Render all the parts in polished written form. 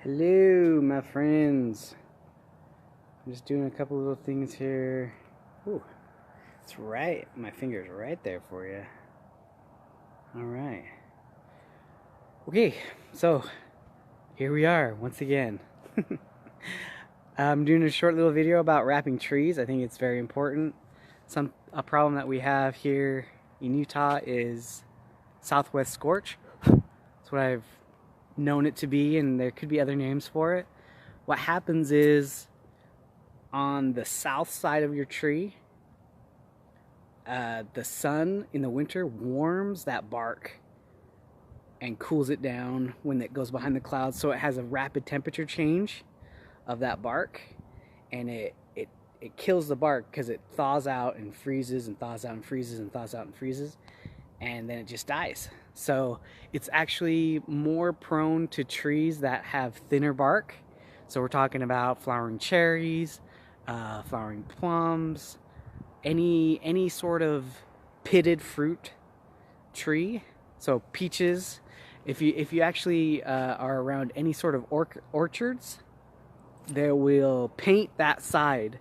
Hello, my friends. I'm just doing a couple little things here. Ooh, it's right. My finger's right there for you. All right. Okay, so here we are once again. I'm doing a short little video about wrapping trees. I think it's very important. A problem that we have here in Utah is southwest scorch. That's what I've known it to be, and there could be other names for it. What happens is on the south side of your tree, the sun in the winter warms that bark and cools it down when it goes behind the clouds, so it has a rapid temperature change of that bark, and it kills the bark because it thaws out and freezes and thaws out and freezes and thaws out and freezes, and then it just dies. So it's actually more prone to trees that have thinner bark. So we're talking about flowering cherries, flowering plums, any sort of pitted fruit tree. So peaches. If you actually are around any sort of orchards, they will paint that side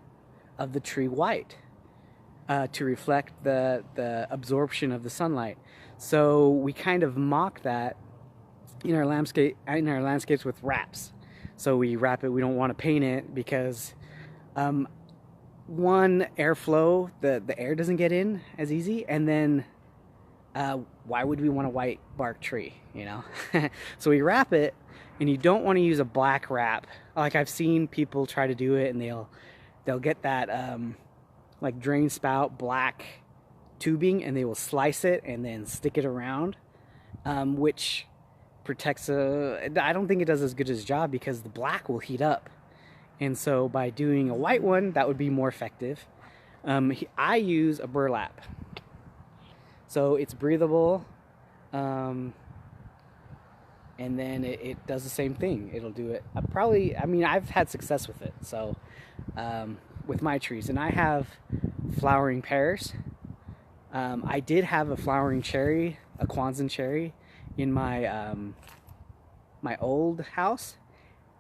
of the tree white to reflect the absorption of the sunlight. So we kind of mock that in our landscapes with wraps. So we wrap it. We don't want to paint it because one, airflow, the air doesn't get in as easy, and then why would we want a white bark tree, you know? So we wrap it, and you don't want to use a black wrap. Like I've seen people try to do it, and they'll get that like drain spout black tubing, and they will slice it and then stick it around, which protects I don't think it does as good as job because the black will heat up. And so by doing a white one, that would be more effective. I use a burlap. So it's breathable, and then it does the same thing. It'll do it. I've had success with it. So with my trees, and I have flowering pears. I did have a flowering cherry, a Kwanzaa cherry, in my my old house,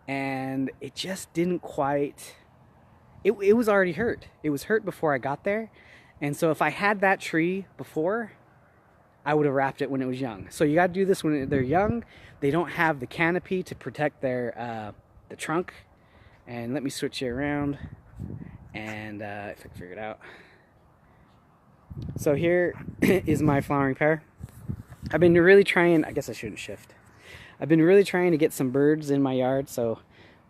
and it just didn't quite. It was already hurt. It was hurt before I got there, and so if I had that tree before, I would have wrapped it when it was young. So you got to do this when they're young. They don't have the canopy to protect their the trunk. And let me switch it around, and if I can figure it out. So here is my flowering pear. I've been really trying, I guess I shouldn't shift. I've been really trying to get some birds in my yard. So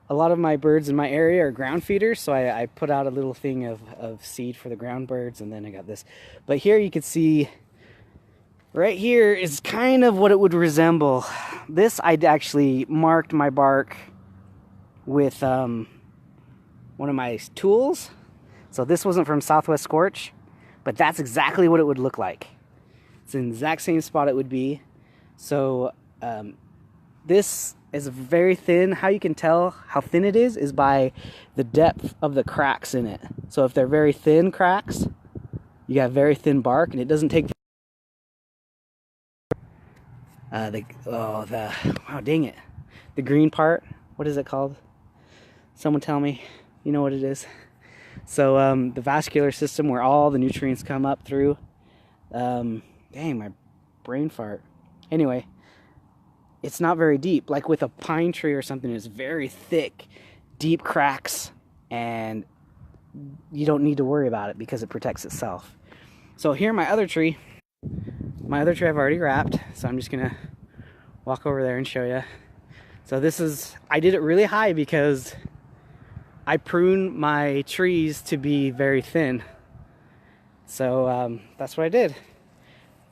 a lot of my birds in my area are ground feeders. So I put out a little thing of seed for the ground birds, and then I got this. But here you can see, right here is kind of what it would resemble. This, I'd actually marked my bark with one of my tools. So this wasn't from Southwest Scorch, but that's exactly what it would look like. It's in the exact same spot it would be. So this is very thin. How you can tell how thin it is by the depth of the cracks in it. So if they're very thin cracks, you got very thin bark, and it doesn't take wow, dang it, the green part, what is it called? Someone tell me. You know what it is. So the vascular system, where all the nutrients come up through. Dang, my brain fart. Anyway, it's not very deep. Like with a pine tree or something, it's very thick, deep cracks, and you don't need to worry about it because it protects itself. So here, my other tree I've already wrapped, so I'm just gonna walk over there and show you. So this is, I did it really high because I prune my trees to be very thin. So that's what I did.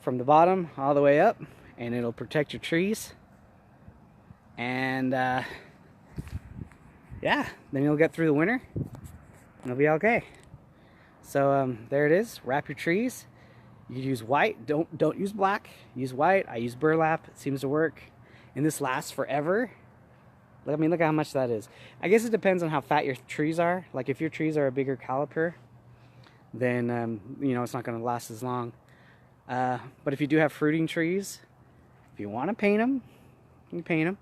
From the bottom all the way up, and it'll protect your trees. And yeah, then you'll get through the winter and it'll be okay. So there it is. Wrap your trees. You use white. Don't use black. Use white. I use burlap. It seems to work, and this lasts forever. I mean, look how much that is. I guess it depends on how fat your trees are. Like if your trees are a bigger caliper, then you know, it's not going to last as long. But if you do have fruiting trees, if you want to paint them, you can paint them.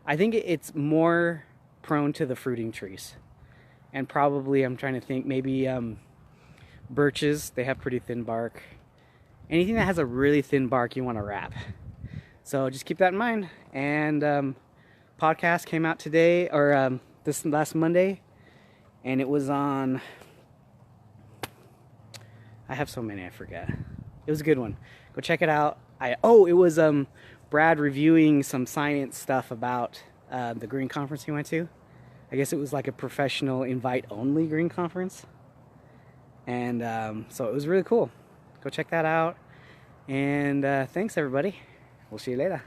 I think it's more prone to the fruiting trees. And probably, I'm trying to think, maybe birches, they have pretty thin bark. Anything that has a really thin bark you want to wrap. So just keep that in mind. And podcast came out today, or this last Monday, and it was on, I have so many I forget. It was a good one. Go check it out. It was Brad reviewing some science stuff about the green conference he went to. I guess it was like a professional invite-only green conference. And so it was really cool. Go check that out. And thanks, everybody. We'll see you later.